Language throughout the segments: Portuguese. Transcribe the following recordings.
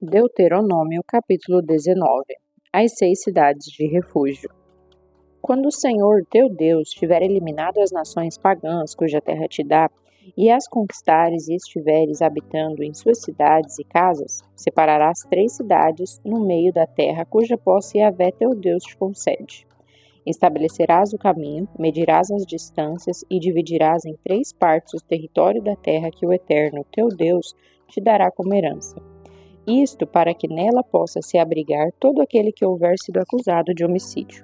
Deuteronômio capítulo 19. As 6 cidades de refúgio. Quando o Senhor teu Deus tiver eliminado as nações pagãs cuja terra te dá, e as conquistares e estiveres habitando em suas cidades e casas, separarás 3 cidades no meio da terra cuja posse Yahvé teu Deus te concede. Estabelecerás o caminho, medirás as distâncias e dividirás em 3 partes o território da terra que o Eterno teu Deus te dará como herança. Isto para que nela possa se abrigar todo aquele que houver sido acusado de homicídio.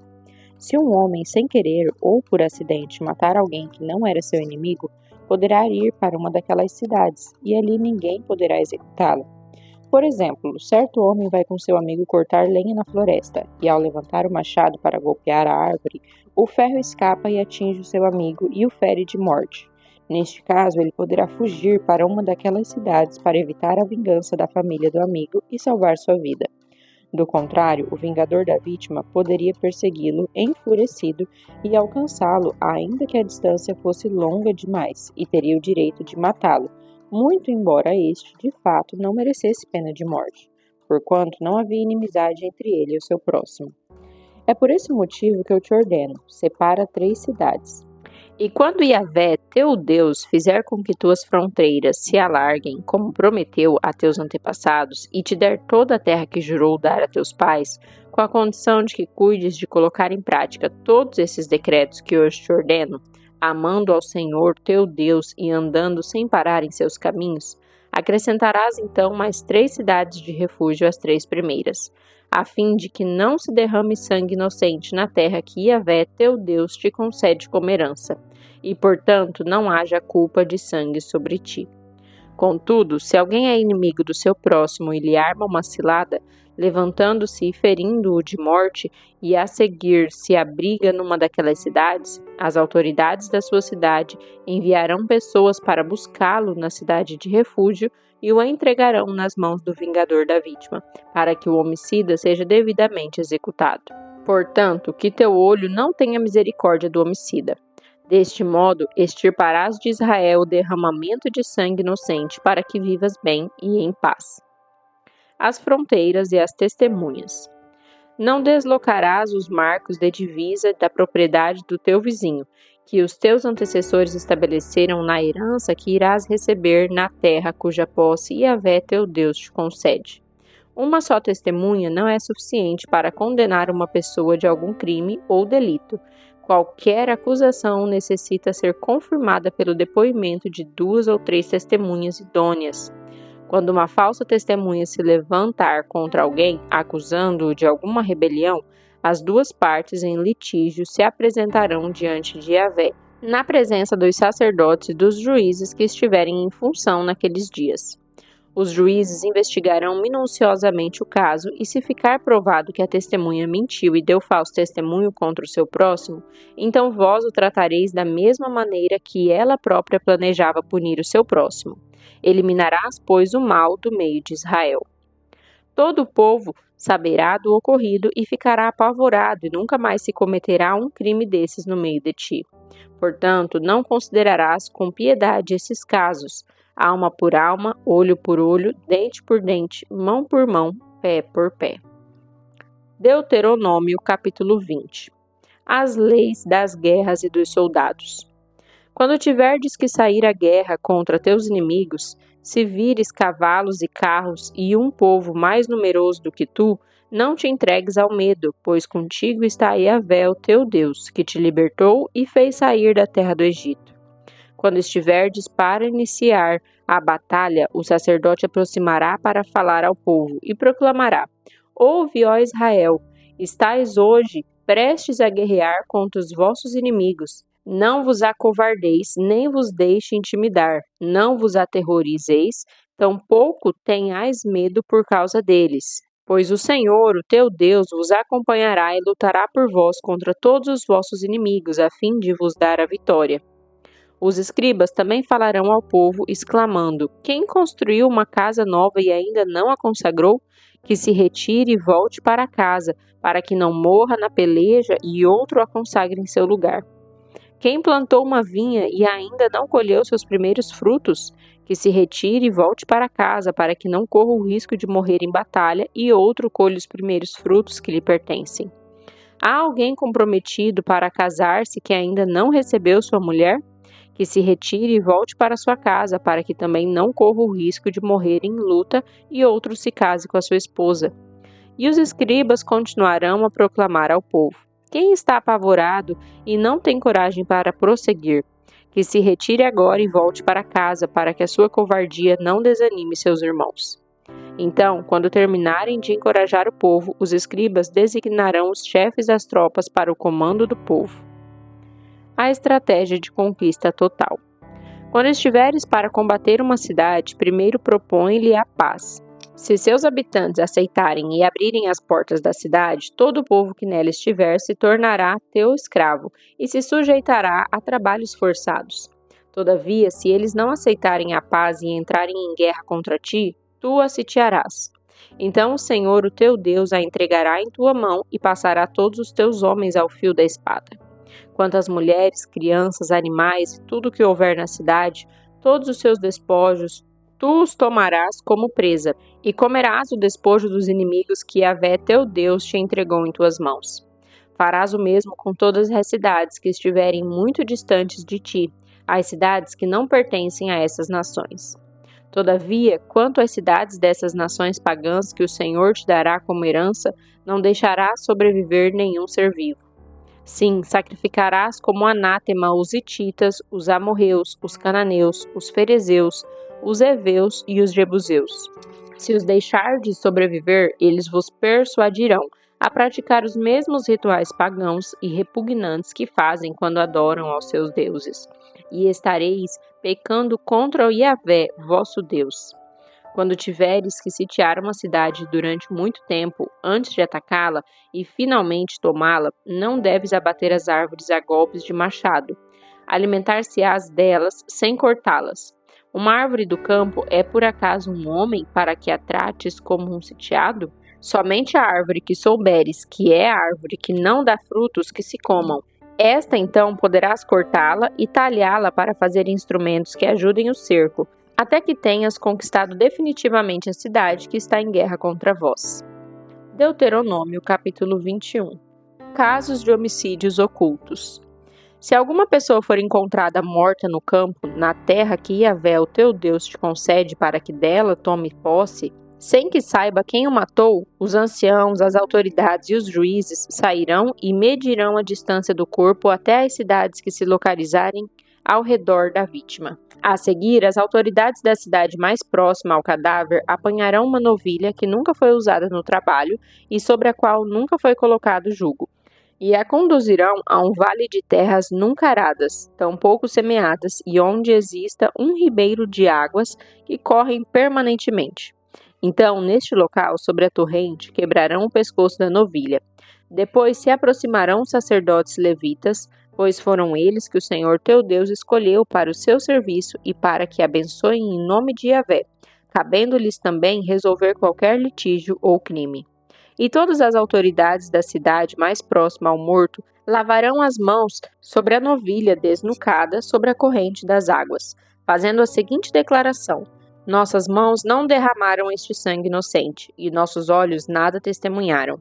Se um homem, sem querer ou por acidente, matar alguém que não era seu inimigo, poderá ir para uma daquelas cidades, e ali ninguém poderá executá-lo. Por exemplo, certo homem vai com seu amigo cortar lenha na floresta, e ao levantar o machado para golpear a árvore, o ferro escapa e atinge o seu amigo e o fere de morte. Neste caso, ele poderá fugir para uma daquelas cidades para evitar a vingança da família do amigo e salvar sua vida. Do contrário, o vingador da vítima poderia persegui-lo enfurecido e alcançá-lo, ainda que a distância fosse longa demais, e teria o direito de matá-lo, muito embora este, de fato, não merecesse pena de morte, porquanto não havia inimizade entre ele e o seu próximo. É por esse motivo que eu te ordeno, separa 3 cidades. E quando Yahvé, teu Deus, fizer com que tuas fronteiras se alarguem, como prometeu a teus antepassados, e te der toda a terra que jurou dar a teus pais, com a condição de que cuides de colocar em prática todos esses decretos que hoje te ordeno, amando ao Senhor teu Deus e andando sem parar em seus caminhos, acrescentarás então mais 3 cidades de refúgio às 3 primeiras, a fim de que não se derrame sangue inocente na terra que Yahvé, teu Deus, te concede como herança, e, portanto, não haja culpa de sangue sobre ti. Contudo, se alguém é inimigo do seu próximo e lhe arma uma cilada, levantando-se e ferindo-o de morte, e a seguir se abriga numa daquelas cidades, as autoridades da sua cidade enviarão pessoas para buscá-lo na cidade de refúgio e o entregarão nas mãos do vingador da vítima, para que o homicida seja devidamente executado. Portanto, que teu olho não tenha misericórdia do homicida. Deste modo, extirparás de Israel o derramamento de sangue inocente, para que vivas bem e em paz. As fronteiras e as testemunhas. Não deslocarás os marcos de divisa da propriedade do teu vizinho, que os teus antecessores estabeleceram na herança que irás receber na terra cuja posse Yahvé teu Deus te concede. Uma só testemunha não é suficiente para condenar uma pessoa de algum crime ou delito. Qualquer acusação necessita ser confirmada pelo depoimento de 2 ou 3 testemunhas idôneas. Quando uma falsa testemunha se levantar contra alguém, acusando-o de alguma rebelião, as 2 partes em litígio se apresentarão diante de Yahvé, na presença dos sacerdotes e dos juízes que estiverem em função naqueles dias. Os juízes investigarão minuciosamente o caso e, se ficar provado que a testemunha mentiu e deu falso testemunho contra o seu próximo, então vós o tratareis da mesma maneira que ela própria planejava punir o seu próximo. Eliminarás, pois, o mal do meio de Israel. Todo o povo saberá do ocorrido e ficará apavorado, e nunca mais se cometerá um crime desses no meio de ti. Portanto, não considerarás com piedade esses casos, alma por alma, olho por olho, dente por dente, mão por mão, pé por pé. Deuteronômio capítulo 20. As leis das guerras e dos soldados. Quando tiverdes que sair à guerra contra teus inimigos, se vires cavalos e carros e um povo mais numeroso do que tu, não te entregues ao medo, pois contigo está Yahvé, o teu Deus, que te libertou e fez sair da terra do Egito. Quando estiverdes para iniciar a batalha, o sacerdote aproximará para falar ao povo e proclamará: Ouve, ó Israel, estais hoje prestes a guerrear contra os vossos inimigos. Não vos acovardeis, nem vos deixe intimidar, não vos aterrorizeis, tampouco tenhais medo por causa deles. Pois o Senhor, o teu Deus, vos acompanhará e lutará por vós contra todos os vossos inimigos, a fim de vos dar a vitória. Os escribas também falarão ao povo, exclamando: Quem construiu uma casa nova e ainda não a consagrou? Que se retire e volte para casa, para que não morra na peleja e outro a consagre em seu lugar. Quem plantou uma vinha e ainda não colheu seus primeiros frutos? que se retire e volte para casa, para que não corra o risco de morrer em batalha, e outro colhe os primeiros frutos que lhe pertencem. Há alguém comprometido para casar-se que ainda não recebeu sua mulher? Que se retire e volte para sua casa, para que também não corra o risco de morrer em luta e outro se case com a sua esposa. E os escribas continuarão a proclamar ao povo: quem está apavorado e não tem coragem para prosseguir? Que se retire agora e volte para casa, para que a sua covardia não desanime seus irmãos. Então, quando terminarem de encorajar o povo, os escribas designarão os chefes das tropas para o comando do povo. A estratégia de conquista total. Quando estiveres para combater uma cidade, primeiro propõe-lhe a paz. Se seus habitantes aceitarem e abrirem as portas da cidade, todo o povo que nela estiver se tornará teu escravo e se sujeitará a trabalhos forçados. Todavia, se eles não aceitarem a paz e entrarem em guerra contra ti, tu a sitiarás. Então o Senhor, o teu Deus, a entregará em tua mão e passará todos os teus homens ao fio da espada. Quanto às mulheres, crianças, animais e tudo o que houver na cidade, todos os seus despojos, tu os tomarás como presa, e comerás o despojo dos inimigos que Yahvé teu Deus te entregou em tuas mãos. Farás o mesmo com todas as cidades que estiverem muito distantes de ti, as cidades que não pertencem a essas nações. Todavia, quanto às cidades dessas nações pagãs que o Senhor te dará como herança, não deixarás sobreviver nenhum ser vivo. Sim, sacrificarás como anátema os hititas, os amorreus, os cananeus, os ferezeus, os heveus e os jebuseus. Se os deixardes sobreviver, eles vos persuadirão a praticar os mesmos rituais pagãos e repugnantes que fazem quando adoram aos seus deuses, e estareis pecando contra o Yahvé, vosso Deus. Quando tiveres que sitiar uma cidade durante muito tempo antes de atacá-la e finalmente tomá-la, não deves abater as árvores a golpes de machado. Alimentar-se-ás delas sem cortá-las. Uma árvore do campo é por acaso um homem para que a trates como um sitiado? Somente a árvore que souberes que é a árvore que não dá frutos que se comam. Esta então poderás cortá-la e talhá-la para fazer instrumentos que ajudem o cerco, até que tenhas conquistado definitivamente a cidade que está em guerra contra vós. Deuteronômio, capítulo 21. Casos de homicídios ocultos. Se alguma pessoa for encontrada morta no campo, na terra que Yahvé, o teu Deus, te concede para que dela tome posse, sem que saiba quem o matou, os anciãos, as autoridades e os juízes sairão e medirão a distância do corpo até as cidades que se localizarem ao redor da vítima. A seguir, as autoridades da cidade mais próxima ao cadáver apanharão uma novilha que nunca foi usada no trabalho e sobre a qual nunca foi colocado jugo, e a conduzirão a um vale de terras nunca aradas, tampouco semeadas, e onde exista um ribeiro de águas que correm permanentemente. Então, neste local, sobre a torrente, quebrarão o pescoço da novilha. Depois se aproximarão os sacerdotes levitas, pois foram eles que o Senhor teu Deus escolheu para o seu serviço e para que abençoem em nome de Yahvé, cabendo-lhes também resolver qualquer litígio ou crime. E todas as autoridades da cidade mais próxima ao morto lavarão as mãos sobre a novilha desnucada sobre a corrente das águas, fazendo a seguinte declaração: nossas mãos não derramaram este sangue inocente, e nossos olhos nada testemunharam.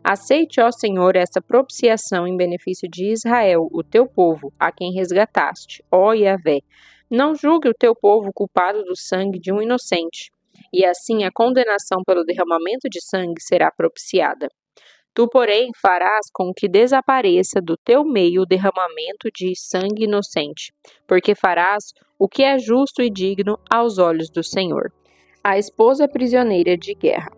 Aceite, ó Senhor, essa propiciação em benefício de Israel, o teu povo, a quem resgataste, ó Yahvé. Não julgue o teu povo culpado do sangue de um inocente, e assim a condenação pelo derramamento de sangue será propiciada. Tu, porém, farás com que desapareça do teu meio o derramamento de sangue inocente, porque farás o que é justo e digno aos olhos do Senhor. A esposa prisioneira de guerra.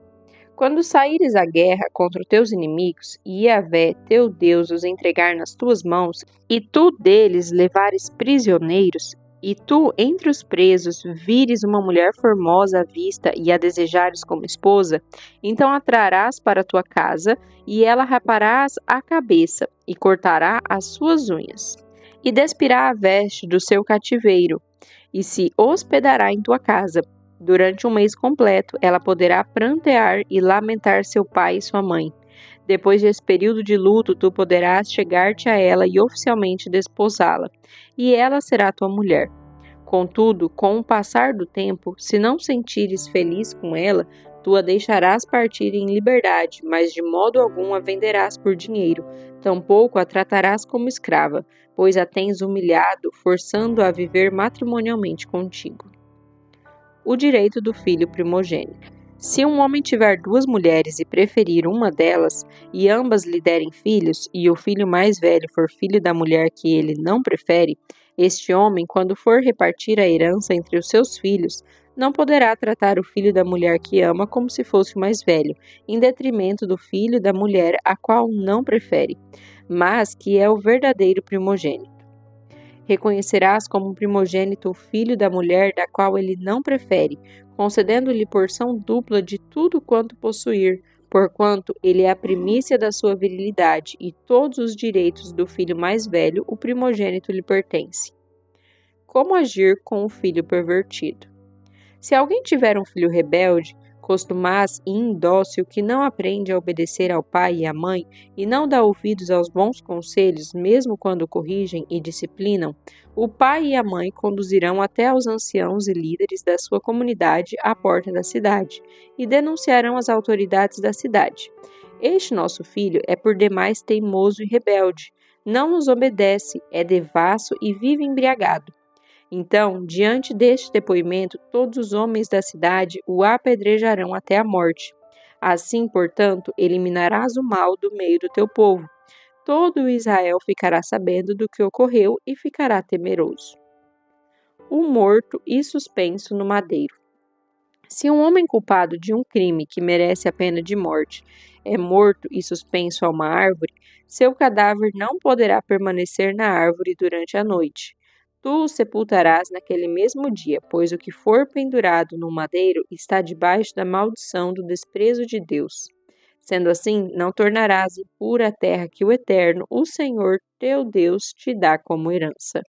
Quando saíres à guerra contra os teus inimigos, e Yahvé, teu Deus, os entregar nas tuas mãos, e tu deles levares prisioneiros, e tu, entre os presos, vires uma mulher formosa à vista e a desejares como esposa, então a trarás para a tua casa, e ela raparás a cabeça, e cortará as suas unhas, e despirá a veste do seu cativeiro, e se hospedará em tua casa. Durante um mês completo, ela poderá prantear e lamentar seu pai e sua mãe. Depois desse período de luto, tu poderás chegar-te a ela e oficialmente desposá-la, e ela será tua mulher. Contudo, com o passar do tempo, se não sentires feliz com ela, tu a deixarás partir em liberdade, mas de modo algum a venderás por dinheiro, tampouco a tratarás como escrava, pois a tens humilhado, forçando-a a viver matrimonialmente contigo. O direito do filho primogênito. Se um homem tiver 2 mulheres e preferir uma delas, e ambas lhe derem filhos, e o filho mais velho for filho da mulher que ele não prefere, este homem, quando for repartir a herança entre os seus filhos, não poderá tratar o filho da mulher que ama como se fosse o mais velho, em detrimento do filho da mulher a qual não prefere, mas que é o verdadeiro primogênito. Reconhecerás como primogênito o filho da mulher da qual ele não prefere, concedendo-lhe porção dupla de tudo quanto possuir, porquanto ele é a primícia da sua virilidade, e todos os direitos do filho mais velho, o primogênito lhe pertence. Como agir com o filho pervertido? Se alguém tiver um filho rebelde, costumaz e indócil que não aprende a obedecer ao pai e à mãe e não dá ouvidos aos bons conselhos, mesmo quando corrigem e disciplinam, o pai e a mãe conduzirão até aos anciãos e líderes da sua comunidade à porta da cidade e denunciarão as autoridades da cidade. Este nosso filho é por demais teimoso e rebelde, não nos obedece, é devasso e vive embriagado. Então, diante deste depoimento, todos os homens da cidade o apedrejarão até a morte. Assim, portanto, eliminarás o mal do meio do teu povo. Todo Israel ficará sabendo do que ocorreu e ficará temeroso. O morto e suspenso no madeiro. Se um homem culpado de um crime que merece a pena de morte é morto e suspenso a uma árvore, seu cadáver não poderá permanecer na árvore durante a noite. Tu o sepultarás naquele mesmo dia, pois o que for pendurado no madeiro está debaixo da maldição do desprezo de Deus. Sendo assim, não tornarás impura a terra que o Eterno, o Senhor teu Deus, te dá como herança.